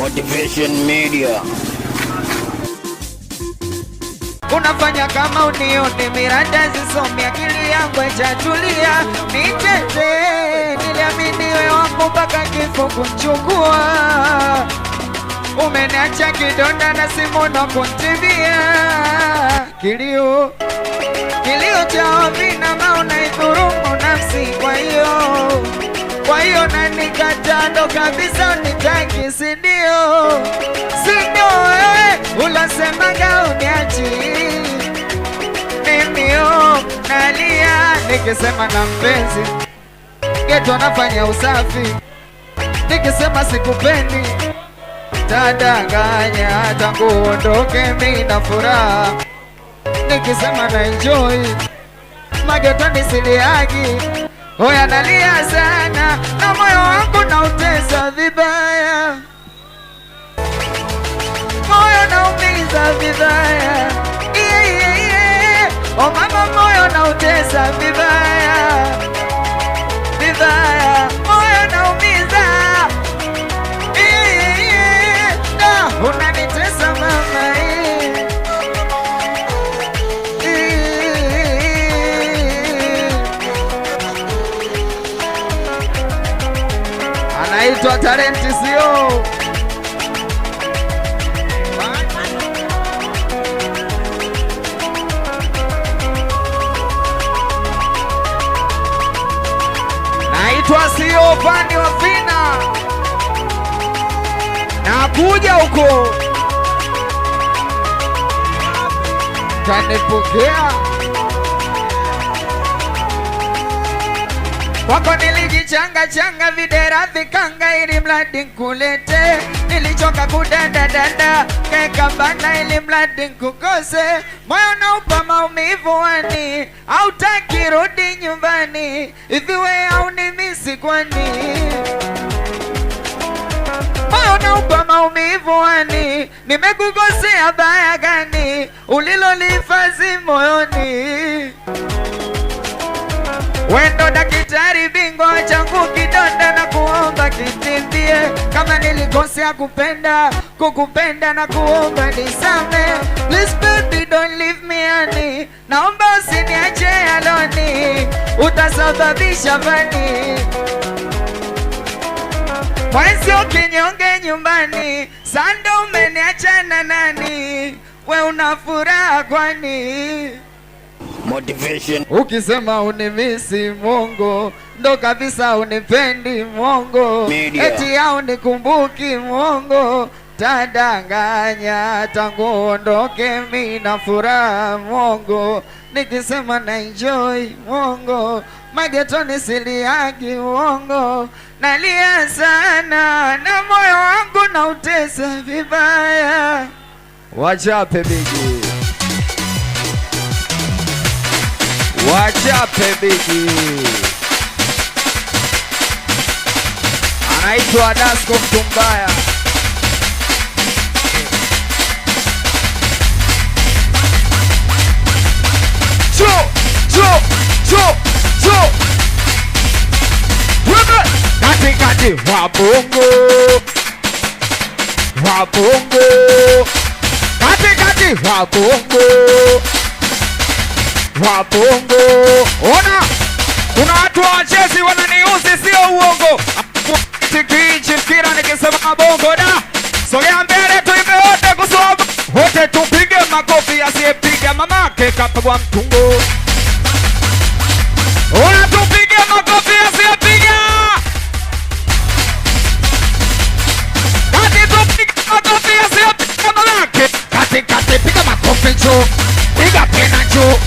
Motivation Media. Unafanya kama unione miranda zisomi akili yangu echatulia nitete niliamini wewe wangu mpaka kifo kuchukua umeniacha kidonda na simu na kuntibia kilio cha wavina mauna idhurumu nafsi kwa hiyo na nikatando kabisa unitaki sindio wewe ulasemaga uniachi mimio nalia nikisema na mpenzi geto anafanya usafi nikisema sikupendi tadanganya hata kuondoke mina furaha nikisema na enjoy mageto nisiliagi hoya nalia sana na moyo wangu na utesa vibaya moyo naumiza vibaya oh mama moyo na utesa vibaya moyo naumiza unanitesa mama anaitwa Talenti sio naitwa sio upande wa vina na kuja huko kanipokea wako nilijichanga videra vikanga ili mradi nkulete nilichoka kudandadanda keka bana ili mradi nkukose moyo naupa maumivu wani hautaki rudi nyumbani hivi we haunimisi kwani moyo naupa maumivu wani nimekukosea baya gani ulilolifazi moyoni wendo daktari bingwa changu kidonda na kuomba kitimbie kama nilikosea kukupenda na kuomba nisame please baby don't leave me honey naomba usiniache alone utasababisha fani mwenzio kinyonge nyumbani sando umeniacha na nani we una furaha kwani Motivation. Ukisema unimisi Mungu ndo kabisa unipendi Mungu eti au nikumbuki Mungu tadanganya tangu ondoke mina furaha Mungu nikisema na enjoy Mungu magetoni siliagi Mungu nalia sana na moyo wangu na utesa vibaya wachape bigi wachape bigi anaitwa Dasko Mtumbaya katikati wabongo katikati wabongo ona kuna watu wachezi wananiuzi sio uongo tikichi mpira nikisema bongo da sogea mbele tuimbe wote kusoma wote tupige makofi asiyepiga mamake kapigwa mtungo ona tupige makofi asiyepiga kati tupige makofi asiyepiga mamake kati piga makofi njo piga pena njo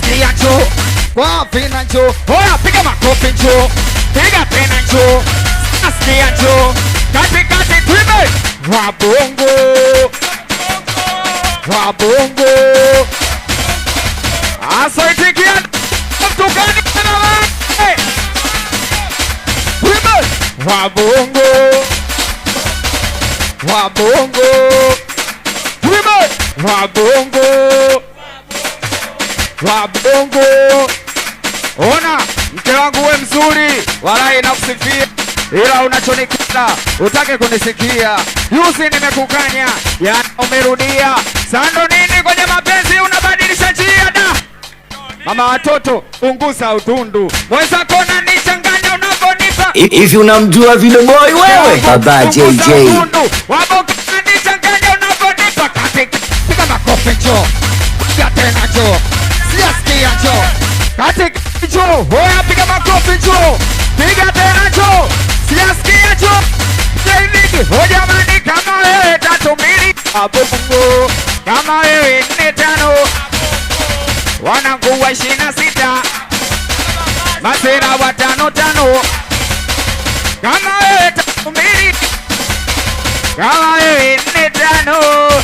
siya njo kwa pena njo oya piga makofi njo piga pena njo siya njo kati tuime wabongo asaitikia mtukani na wake tuime wabongo tuime wabongo ona mke wangu we mzuri walai nakusifia ila unachonikita utake kunisikia. Yusi nimekukanya, yana umerudia. Sando nini kwenye mapenzi unabadilisha njia da. Mama watoto ungusa utundu, mweza kona nichanganya unavonipa. Hivi unamjua vile boy wewe? Baba JJ Waboka nichanganya unavonipa. Katika piga makofi njoo, piga tena njoo, siyasikia njoo. Katika njoo, hoya piga makofi njoo, piga tena njoo, siyasikia njoo. Jailingi, hoja mani kama wewe 3 mbili Abongo, kama wewe 4 5 wanangu wa 26 masera wa 5 5 kama wewe 3 mbili kama wewe 4 5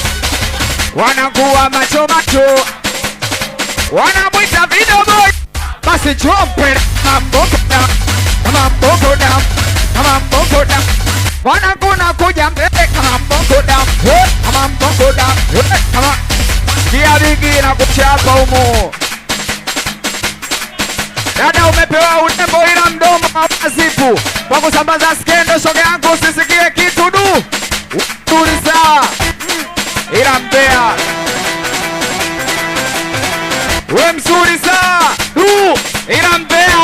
wanangu wa macho macho wanamwita video boy. Basi jompe kama mbongo dam wanangu nakuja mbele kama mbongo dam kama kia bigi na kuchapa umu. Dada umepewa utembo ila mdomo hawazipu kwa kusambaza skendo. Shoga yangu usisikie kitu du tulisa ila mbea we mzuri saa du ila mbea.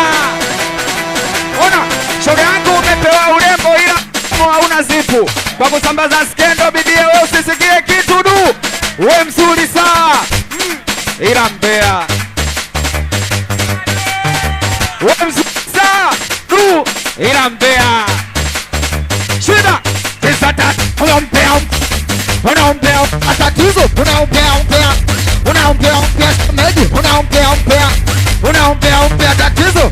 Ona shoga yangu umepewa urembo ila hauna zipu kwa kusambaza skendo. Bibie we usisikie kitu du we mzuri saa ila mbea. We mzuri saa du ila mbea. Shida tisa tatu unaompea atatizo unaompea meji unaompea tatizo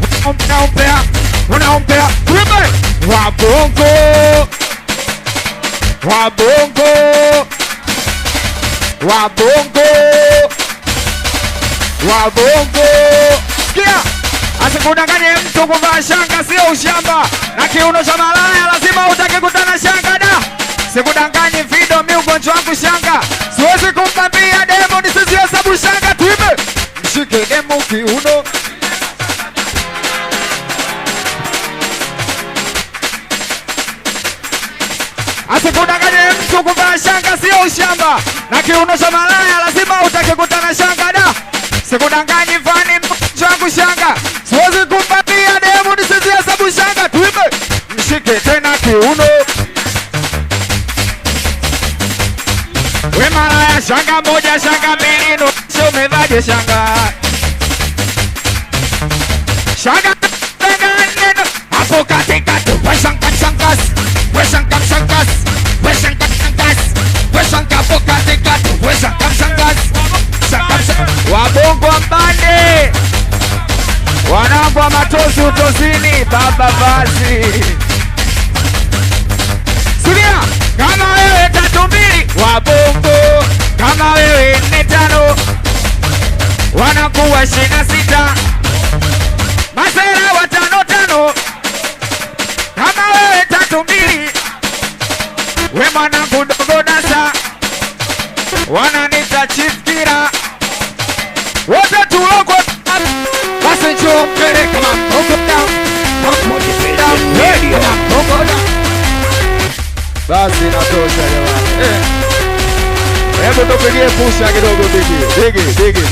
unaompea tribe wabongo. Sikia, asikudanganye mtu kuvaa shanga sio ushamba, na kiuno cha malaya lazima utake kutana shanga da. Sikudanganye video mi ugonjwa wangu shanga, siwezi kumpambia demo nisizihesabu shanga. Tuibe mshike demo kiuno asikudanganye mtu kuvaa shanga sio ushamba, na kiuno cha malaya lazima utake kutana shanga da. Sikudanganye fani mgonjwa wangu shanga, siwezi kumpambia demo nisizihesabu shanga. Tuibe mshike tena kiuno. We malaya shanga moja shanga mbili nusu umevaje shanga neno hapo katikati. We shanga hapo katikati. We shanga wabongo mbande wanangu wa matosi utosini baba vazi. Sikia, kama wewe 3 mbili wabongo, kama wewe 4 5 wanakuwa 26 masera wa 5 5 kama wewe 3 mbili we mwanangu dogo dasa wananita chief kira wote tuloko. Basi njoo mbele kama mbongo down basi natosha jamani. Hebu tupigie pusha kidogo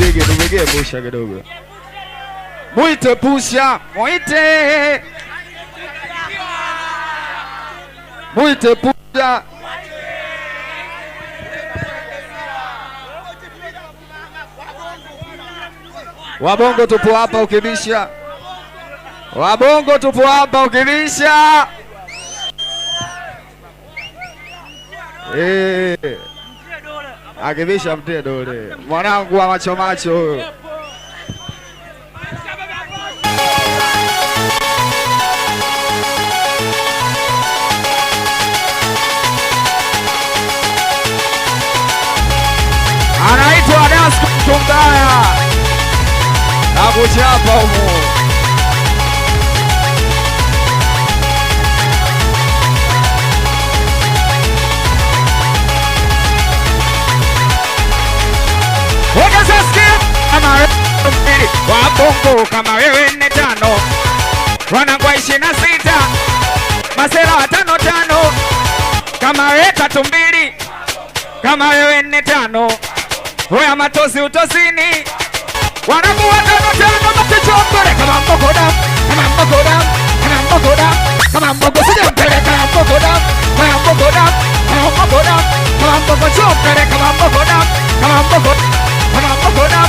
digi tupigie pusha kidogo. Muite pusha, muite pusha. Wabongo tupo hapa ukibisha. Wabongo tupo hapa ukibisha. Akibisha mtie dole. Mwanangu wa macho macho huyo. Anaitwa Dasko Mtumbaya. Nakuchapa humo. Wabongo kama wewe 4 5 wanangwa 26 masela watano tano, kama wewe 3-2, kama wewe 4-5, hoya matosi utosini, wanangu watano tano matichokore, kama mbogoda, kama mbogoda, kama mbogoda, kama mbogo sije mpele, kama mbogoda, kama mbogoda, kama mbogoda, kama mbogo chokore, kama mbogoda, kama mbogo, kama mbogoda.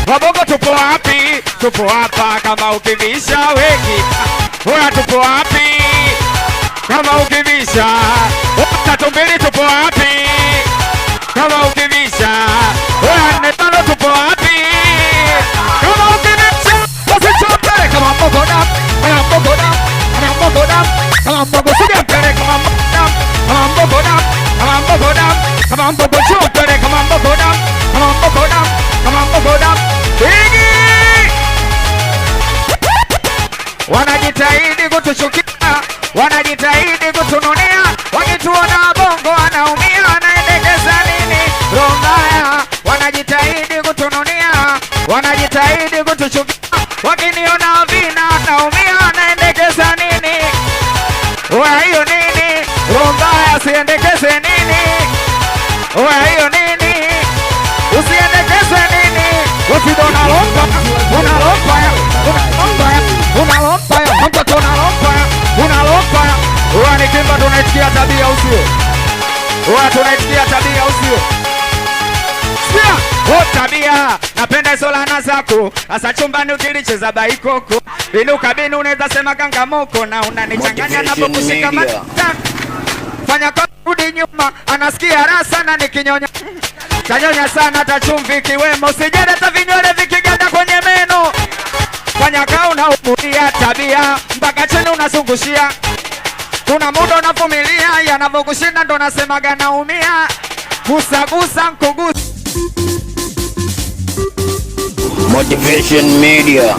Wabogo tupo wapi? Tupo hapa kama ukivisha wengi. Hoya tupo wapi? Kama ukivisha. 3-2 tupo wapi? Kama ukivisha. Hoya 4-5 tupo wapi? Kama ukivisha. Wasichopere kama mbogoda, kama mbogoda, kama mbogoda, kama mbogo sijapere, kama mbogoda, kama mbogoda, kama mbogoda, kama mbogo chopere, kama mbogoda, kama mbogoda, kama mbogoda. Bigi wanajitahidi kutuchukia, wanajitahidi kutununia, wakituona bongo wanaumia, wanaendekeza nini? Roho mbaya. Wanajitahidi kutununia, wanajitahidi kutuchukia, wakiniona vina wanaumia, wanaendekeza nini? Oya hiyo nini? Roho mbaya siendekeze nini? Oya hiyo nini? Usiendekeze nini? Usidona lompa, unalompa ya, unalompa ya, unalompa ya, mtoto unalompa ya, unalompa ya. Oya nikimba tunaitikia tabia usio. Oya tunaitikia tabia usio. Sikia, tabia, napenda hizo lana zako. Asa chumbani ukilicheza baikoko. Inuka binu unaweza sema kangamoko, na unanichanganya napokushika mata. Fanya kwa rudi nyuma, anasikia raha sana nikinyonya. Kanyonya sana hata chumvi kiwemo, sijada hata vinywele vikiganda kwenye meno. Fanya kauna umulia tabia, mpaka chini unazungushia. Kuna muda unavumilia, yanavyokushinda ndo nasemaga naumia. Gusa gusa nkugusa. Motivation Media.